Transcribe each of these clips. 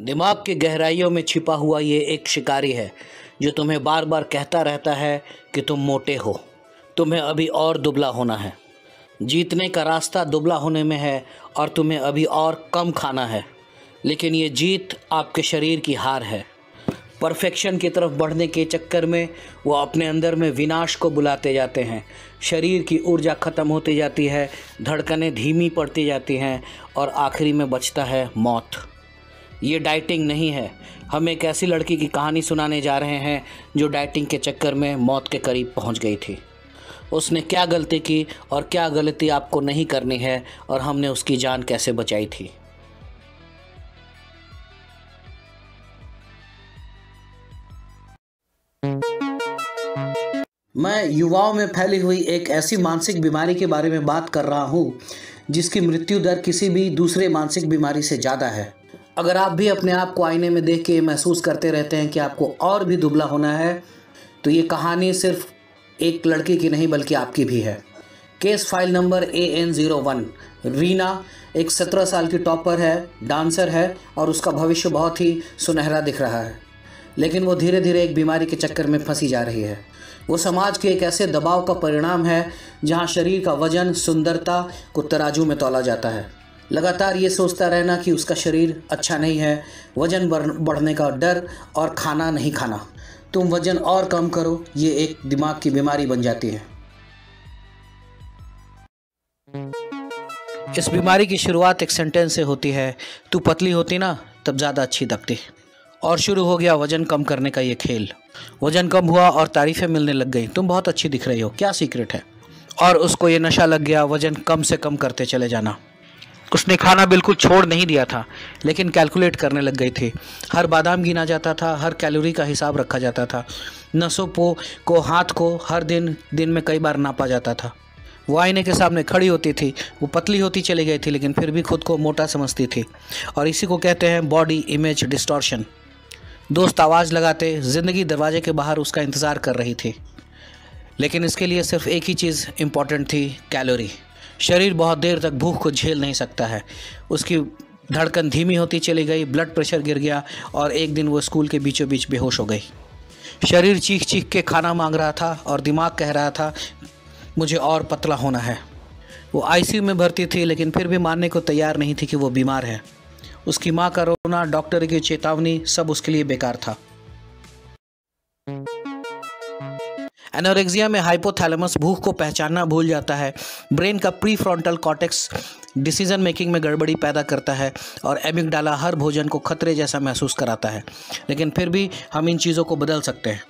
दिमाग की गहराइयों में छिपा हुआ ये एक शिकारी है जो तुम्हें बार बार कहता रहता है कि तुम मोटे हो, तुम्हें अभी और दुबला होना है। जीतने का रास्ता दुबला होने में है और तुम्हें अभी और कम खाना है। लेकिन ये जीत आपके शरीर की हार है। परफेक्शन की तरफ बढ़ने के चक्कर में वो अपने अंदर में विनाश को बुलाते जाते हैं। शरीर की ऊर्जा ख़त्म होती जाती है, धड़कनें धीमी पड़ती जाती हैं और आखिरी में बचता है मौत। ये डाइटिंग नहीं है। हम एक ऐसी लड़की की कहानी सुनाने जा रहे हैं जो डाइटिंग के चक्कर में मौत के करीब पहुंच गई थी। उसने क्या गलती की और क्या गलती आपको नहीं करनी है और हमने उसकी जान कैसे बचाई थी। मैं युवाओं में फैली हुई एक ऐसी मानसिक बीमारी के बारे में बात कर रहा हूँ जिसकी मृत्यु दर किसी भी दूसरे मानसिक बीमारी से ज़्यादा है। अगर आप भी अपने आप को आईने में देख के महसूस करते रहते हैं कि आपको और भी दुबला होना है, तो ये कहानी सिर्फ एक लड़की की नहीं बल्कि आपकी भी है। Case file number AN01। Reena एक 17 साल की टॉपर है, डांसर है और उसका भविष्य बहुत ही सुनहरा दिख रहा है। लेकिन वो धीरे धीरे एक बीमारी के चक्कर में फंसी जा रही है। वो समाज के एक ऐसे दबाव का परिणाम है जहाँ शरीर का वजन सुंदरता को तराजू में तौला जाता है। लगातार ये सोचता रहना कि उसका शरीर अच्छा नहीं है, वजन बढ़ने का डर और खाना नहीं खाना। तुम वजन और कम करो, ये एक दिमाग की बीमारी बन जाती है। इस बीमारी की शुरुआत एक सेंटेंस से होती है, तू पतली होती ना तब ज़्यादा अच्छी लगती। और शुरू हो गया वज़न कम करने का ये खेल। वज़न कम हुआ और तारीफ़ें मिलने लग गई, तुम बहुत अच्छी दिख रही हो, क्या सीक्रेट है। और उसको ये नशा लग गया वज़न कम से कम करते चले जाना। उसने खाना बिल्कुल छोड़ नहीं दिया था, लेकिन कैलकुलेट करने लग गई थी। हर बादाम गिना जाता था, हर कैलोरी का हिसाब रखा जाता था। नसों को हाथ को हर दिन में कई बार नापा जाता था। वो आईने के सामने खड़ी होती थी, वो पतली होती चली गई थी लेकिन फिर भी खुद को मोटा समझती थी। और इसी को कहते हैं बॉडी इमेज डिस्टॉर्शन। दोस्त आवाज़ लगाते, ज़िंदगी दरवाजे के बाहर उसका इंतज़ार कर रही थी। लेकिन इसके लिए सिर्फ एक ही चीज़ इम्पॉर्टेंट थी, कैलोरी। शरीर बहुत देर तक भूख को झेल नहीं सकता है। उसकी धड़कन धीमी होती चली गई, ब्लड प्रेशर गिर गया और एक दिन वो स्कूल के बीचों बीच बेहोश हो गई। शरीर चीख चीख के खाना मांग रहा था और दिमाग कह रहा था मुझे और पतला होना है। वो ICU में भर्ती थी लेकिन फिर भी मानने को तैयार नहीं थी कि वो बीमार है। उसकी माँ का रोना, डॉक्टर की चेतावनी, सब उसके लिए बेकार था। एनोरेक्सिया में हाइपोथैलेमस भूख को पहचानना भूल जाता है। ब्रेन का प्रीफ्रंटल कॉर्टेक्स डिसीजन मेकिंग में गड़बड़ी पैदा करता है और एमिगडाला हर भोजन को खतरे जैसा महसूस कराता है। लेकिन फिर भी हम इन चीज़ों को बदल सकते हैं।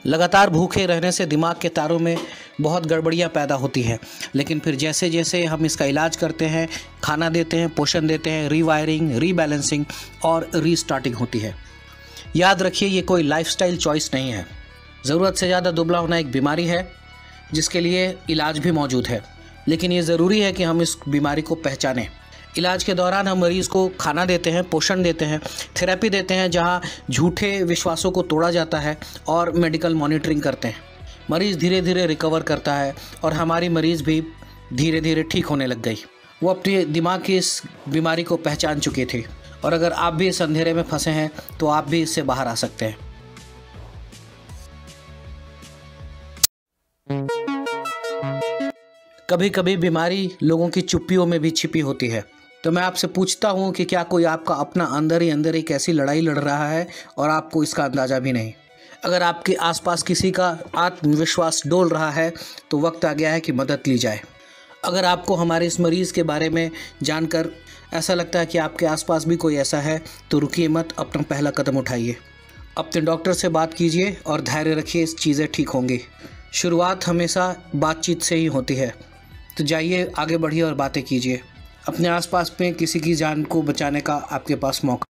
लगातार भूखे रहने से दिमाग के तारों में बहुत गड़बड़ियाँ पैदा होती हैं, लेकिन फिर जैसे जैसे हम इसका इलाज करते हैं, खाना देते हैं, पोषण देते हैं, रीवायरिंग, रीबैलेंसिंग और रीस्टार्टिंग होती है। याद रखिए, ये कोई लाइफस्टाइल चॉइस नहीं है। ज़रूरत से ज़्यादा दुबला होना एक बीमारी है जिसके लिए इलाज भी मौजूद है, लेकिन ये ज़रूरी है कि हम इस बीमारी को पहचानें। इलाज के दौरान हम मरीज़ को खाना देते हैं, पोषण देते हैं, थेरेपी देते हैं जहां झूठे विश्वासों को तोड़ा जाता है और मेडिकल मॉनिटरिंग करते हैं। मरीज़ धीरे धीरे रिकवर करता है और हमारी मरीज़ भी धीरे धीरे ठीक होने लग गई। वो अपने दिमाग की इस बीमारी को पहचान चुकी थी और अगर आप भी इस अंधेरे में फंसे हैं तो आप भी इससे बाहर आ सकते हैं। कभी कभी बीमारी लोगों की चुप्पियों में भी छिपी होती है। तो मैं आपसे पूछता हूँ कि क्या कोई आपका अपना अंदर ही अंदर एक ऐसी लड़ाई लड़ रहा है और आपको इसका अंदाज़ा भी नहीं। अगर आपके आसपास किसी का आत्मविश्वास डोल रहा है तो वक्त आ गया है कि मदद ली जाए। अगर आपको हमारे इस मरीज़ के बारे में जानकर ऐसा लगता है कि आपके आसपास भी कोई ऐसा है तो रुकिए मत, अपना पहला कदम उठाइए। अपने डॉक्टर से बात कीजिए और धैर्य रखिए, इस चीज़ें ठीक होंगी। शुरुआत हमेशा बातचीत से ही होती है। तो जाइए, आगे बढ़िए और बातें कीजिए। अपने आसपास में किसी की जान को बचाने का आपके पास मौका